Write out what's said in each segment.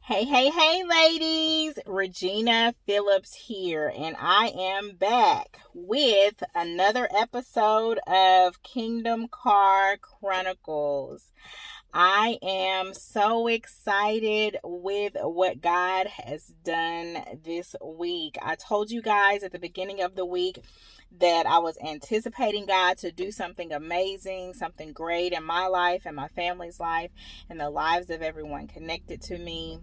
Hey, ladies. Regina Phillips here, and I am back with another episode of Kingdom Car Chronicles. I am so excited with what God has done this week. I told you guys at the beginning of the week that I was anticipating God to do something amazing, something great in my life and my family's life and the lives of everyone connected to me.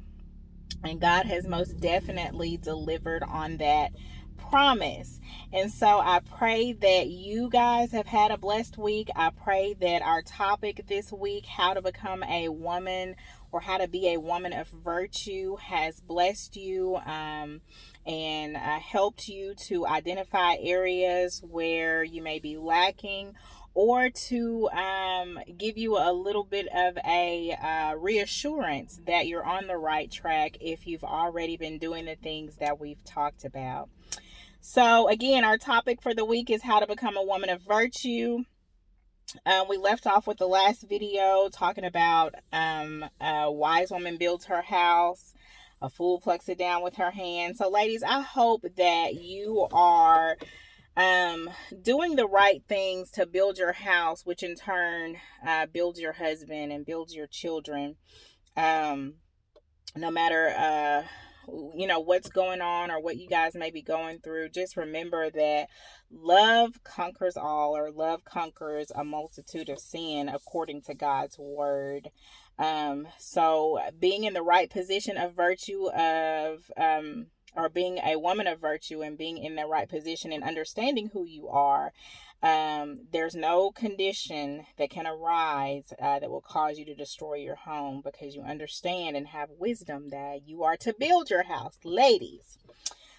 And God has most definitely delivered on that promise. And so I pray that you guys have had a blessed week. I pray that our topic this week, how to become a woman or how to be a woman of virtue, has blessed you and helped you to identify areas where you may be lacking, or to give you a little bit of a reassurance that you're on the right track if you've already been doing the things that we've talked about. So again, our topic for the week is how to become a woman of virtue. We left off with the last video talking about a wise woman builds her house, a fool plucks it down with her hand. So ladies, I hope that you are doing the right things to build your house, which in turn builds your husband and builds your children. No matter what's going on or what you guys may be going through, just remember that love conquers all, or love conquers a multitude of sin, according to God's word. So being in the right position of virtue or being a woman of virtue and being in the right position and understanding who you are, there's no condition that can arise that will cause you to destroy your home, because you understand and have wisdom that you are to build your house, ladies.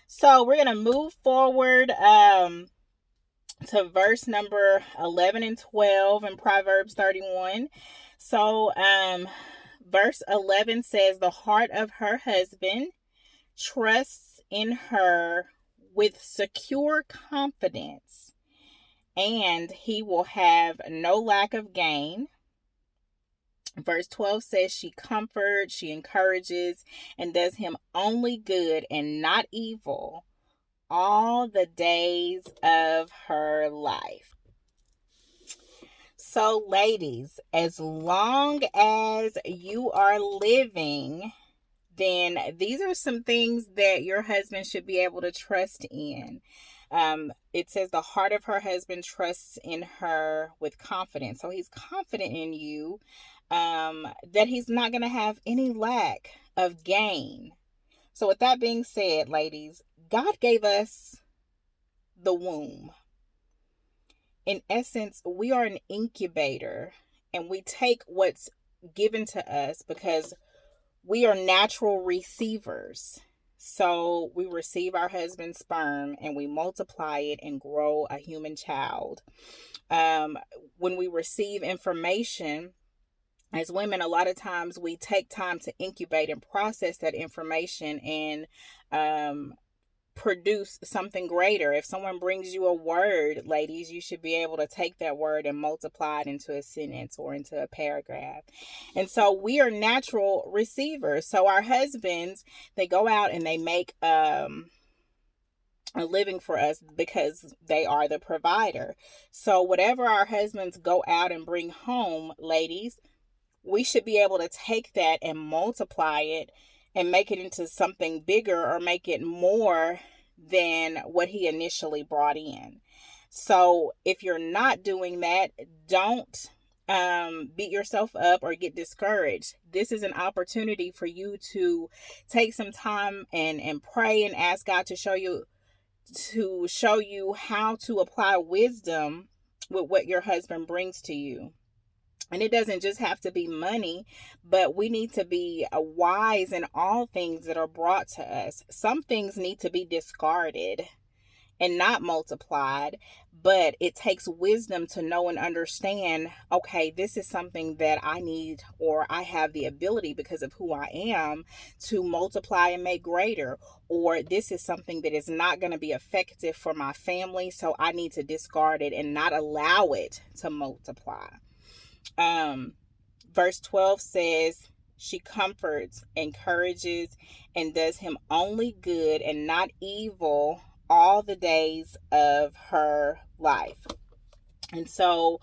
So we're going to move forward to verse number 11 and 12 in Proverbs 31. So verse 11 says, "The heart of her husband trusts in her with secure confidence, and he will have no lack of gain." Verse 12 says, "She comforts, she encourages, and does him only good and not evil all the days of her life." So ladies, as long as you are living, then these are some things that your husband should be able to trust in. It says the heart of her husband trusts in her with confidence. So he's confident in you, that he's not going to have any lack of gain. So with that being said, ladies, God gave us the womb. In essence, we are an incubator, and we take what's given to us because we are natural receivers. So we receive our husband's sperm and we multiply it and grow a human child. When we receive information, as women, a lot of times we take time to incubate and process that information and produce something greater. If someone brings you a word, ladies, you should be able to take that word and multiply it into a sentence or into a paragraph. And so we are natural receivers. So our husbands, they go out and they make a living for us because they are the provider. So whatever our husbands go out and bring home, ladies, we should be able to take that and multiply it and make it into something bigger, or make it more than what he initially brought in. So if you're not doing that, don't beat yourself up or get discouraged. This is an opportunity for you to take some time and pray and ask God to show you how to apply wisdom with what your husband brings to you. And it doesn't just have to be money, but we need to be wise in all things that are brought to us. Some things need to be discarded and not multiplied, but it takes wisdom to know and understand, okay, this is something that I need, or I have the ability because of who I am to multiply and make greater, or this is something that is not going to be effective for my family, so I need to discard it and not allow it to multiply. Verse 12 says, She comforts, encourages, and does him only good and not evil all the days of her life. And so,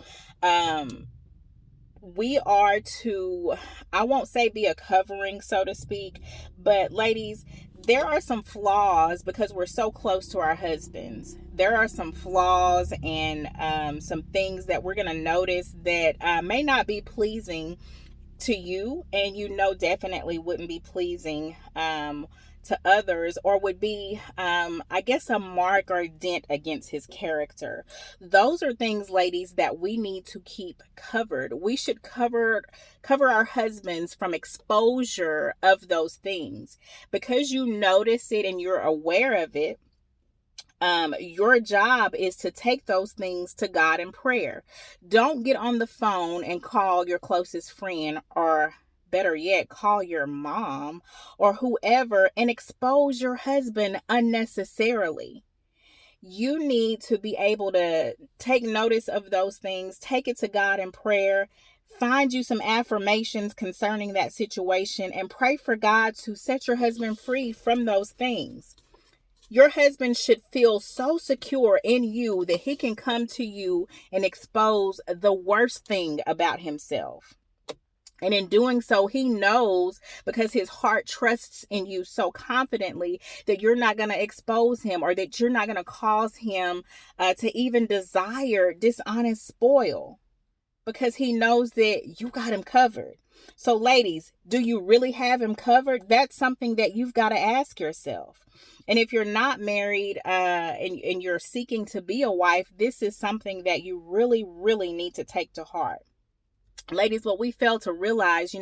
we are to, I won't say be a covering, so to speak, but ladies, there are some flaws because we're so close to our husbands. There are some flaws and some things that we're going to notice that may not be pleasing to you, and definitely wouldn't be pleasing to others, or would be I guess a mark or a dent against his character. Those are things, ladies, that we need to keep covered. We should cover our husbands from exposure of those things, because you notice it and you're aware of it. Your job is to take those things to God in prayer. Don't get on the phone and call your closest friend, or better yet, call your mom or whoever and expose your husband unnecessarily. You need to be able to take notice of those things, take it to God in prayer, find you some affirmations concerning that situation, and pray for God to set your husband free from those things. Your husband should feel so secure in you that he can come to you and expose the worst thing about himself. And in doing so, he knows, because his heart trusts in you so confidently, that you're not going to expose him, or that you're not going to cause him to even desire dishonest spoil, because he knows that you got him covered. So ladies, do you really have him covered? That's something that you've got to ask yourself. And if you're not married and you're seeking to be a wife, this is something that you really, really need to take to heart. Ladies, what we fail to realize,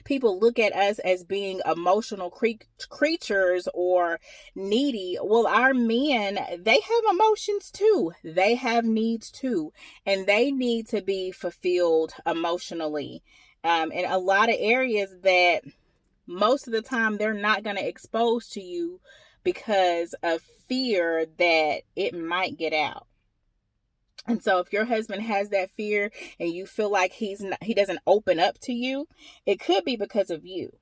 people look at us as being emotional creatures or needy. Well, our men, they have emotions too. They have needs too. And they need to be fulfilled emotionally. In a lot of areas that most of the time they're not going to expose to you because of fear that it might get out. And so if your husband has that fear and you feel like he doesn't open up to you, it could be because of you.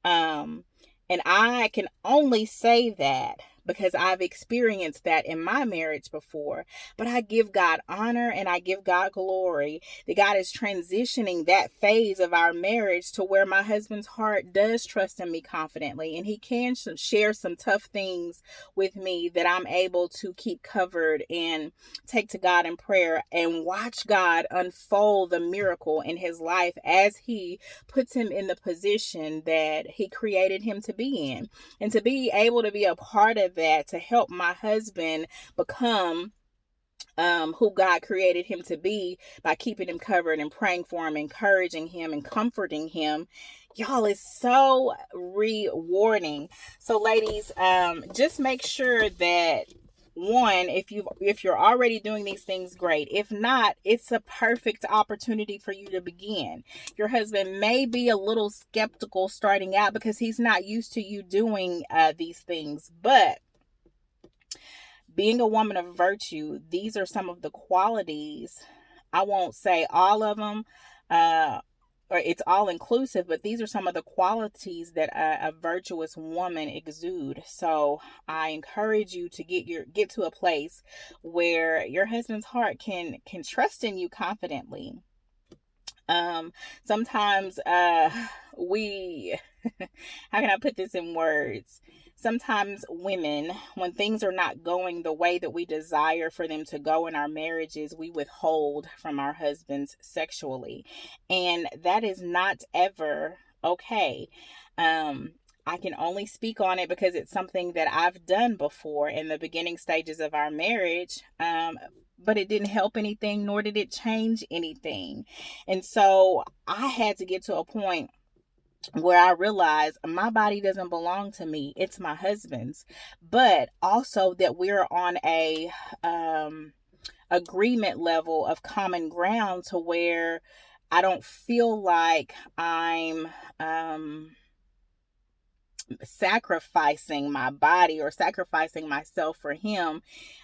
And I can only say that because I've experienced that in my marriage before. But I give God honor and I give God glory that God is transitioning that phase of our marriage to where my husband's heart does trust in me confidently, and he can share some tough things with me that I'm able to keep covered and take to God in prayer and watch God unfold the miracle in his life as he puts him in the position that he created him to be in. And to be able to be a part of that, to help my husband become who God created him to be by keeping him covered and praying for him, encouraging him and comforting him, y'all, is so rewarding. So ladies, just make sure that, one, if you're already doing these things, great. If not, it's a perfect opportunity for you to begin. Your husband may be a little skeptical starting out because he's not used to you doing these things, but being a woman of virtue, these are some of the qualities. I won't say all of them, or it's all inclusive, but these are some of the qualities that a virtuous woman exude. So I encourage you to get to a place where your husband's heart can trust in you confidently. Sometimes we how can I put this in words? Sometimes women, when things are not going the way that we desire for them to go in our marriages, we withhold from our husbands sexually. And that is not ever okay. I can only speak on it because it's something that I've done before in the beginning stages of our marriage. But it didn't help anything, nor did it change anything. And so I had to get to a point where I realized my body doesn't belong to me. It's my husband's. But also that we're on a agreement level of common ground to where I don't feel like I'm sacrificing my body or sacrificing myself for him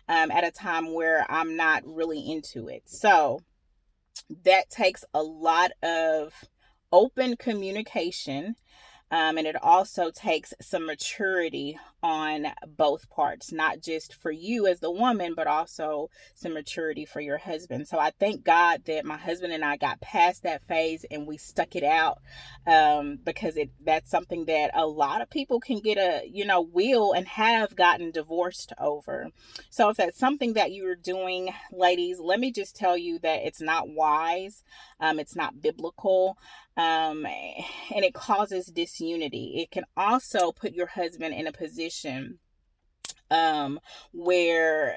at a time where I'm not really into it. So that takes a lot of open communication. And it also takes some maturity on both parts, not just for you as the woman, but also some maturity for your husband. So I thank God that my husband and I got past that phase and we stuck it out, because that's something that a lot of people can get will and have gotten divorced over. So if that's something that you're doing, ladies, let me just tell you that it's not wise. It's not biblical. And it causes disunity. It can also put your husband in a position where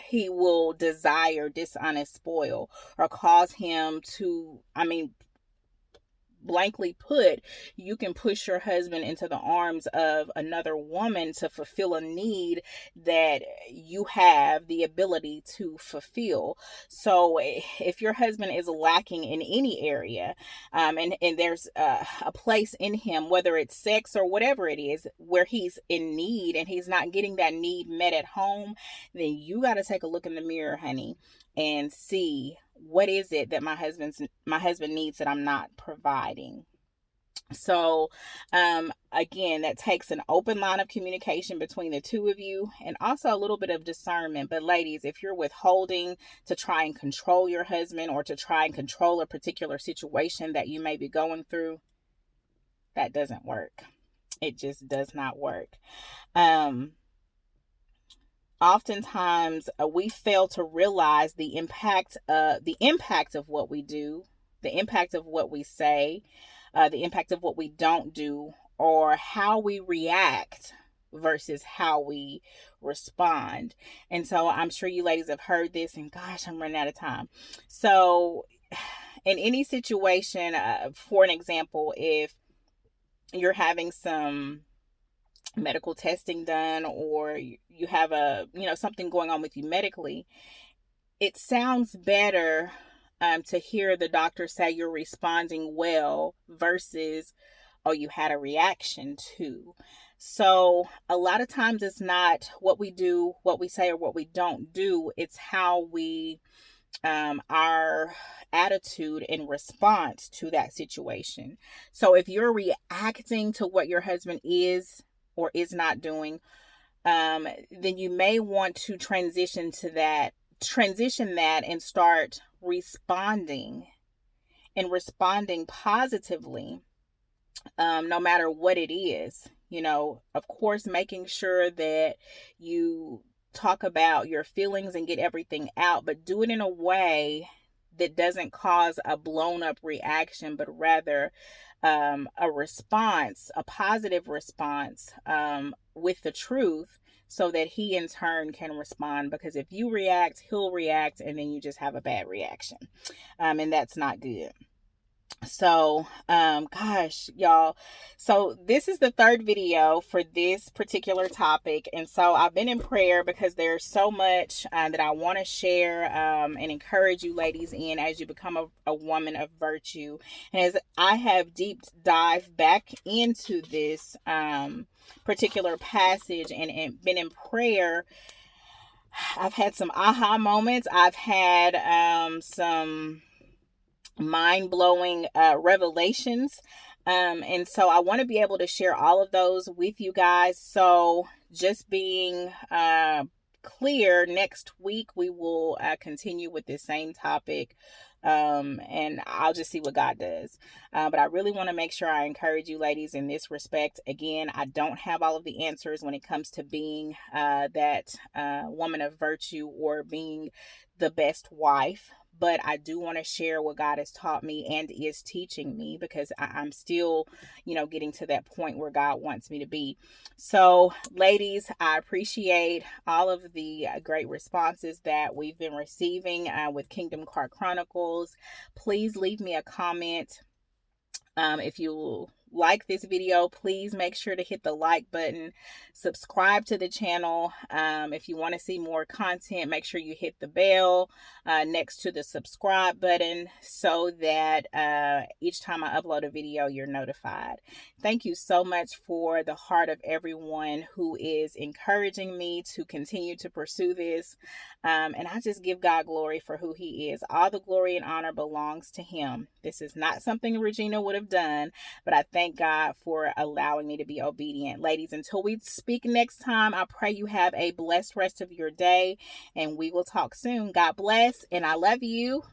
he will desire dishonest spoil, or cause him to, blankly put, you can push your husband into the arms of another woman to fulfill a need that you have the ability to fulfill. So if your husband is lacking in any area, and there's a place in him, whether it's sex or whatever it is, where he's in need and he's not getting that need met at home, then you got to take a look in the mirror, honey, and see, what is it that my husband needs that I'm not providing. So again, that takes an open line of communication between the two of you, and also a little bit of discernment. But ladies, if you're withholding to try and control your husband, or to try and control a particular situation that you may be going through, that doesn't work. It just does not work. Oftentimes we fail to realize the impact of what we do, the impact of what we say, the impact of what we don't do, or how we react versus how we respond. And so I'm sure you ladies have heard this, and gosh, I'm running out of time. So in any situation, for an example, if you're having some medical testing done, or you have something going on with you medically, it sounds better to hear the doctor say you're responding well versus, oh, you had a reaction too. So a lot of times it's not what we do, what we say, or what we don't do. It's how we our attitude in response to that situation. So if you're reacting to what your husband is or is not doing, then you may want to transition that and start responding positively, no matter what it is. Of course, making sure that you talk about your feelings and get everything out, but do it in a way that doesn't cause a blown up reaction, but rather a response, a positive response, with the truth, so that he in turn can respond. Because if you react, he'll react, and then you just have a bad reaction. And that's not good. So, gosh, y'all. So this is the third video for this particular topic. And so I've been in prayer because there's so much that I want to share and encourage you ladies in as you become a woman of virtue. And as I have deep dived back into this particular passage and been in prayer, I've had some aha moments. I've had some mind-blowing revelations, and so I want to be able to share all of those with you guys. So just being clear, next week we will continue with this same topic, and I'll just see what God does. But I really want to make sure I encourage you ladies in this respect. Again, I don't have all of the answers when it comes to being that woman of virtue or being the best wife, but I do want to share what God has taught me and is teaching me, because I'm still, getting to that point where God wants me to be. So, ladies, I appreciate all of the great responses that we've been receiving with Kingdom Car Chronicles. Please leave me a comment if you like this video, please make sure to hit the like button, subscribe to the channel. If you want to see more content, make sure you hit the bell next to the subscribe button so that each time I upload a video, you're notified. Thank you so much for the heart of everyone who is encouraging me to continue to pursue this. And I just give God glory for who he is. All the glory and honor belongs to him. This is not something Regina would have done, but I thank God for allowing me to be obedient. Ladies, until we speak next time, I pray you have a blessed rest of your day, and we will talk soon. God bless, and I love you.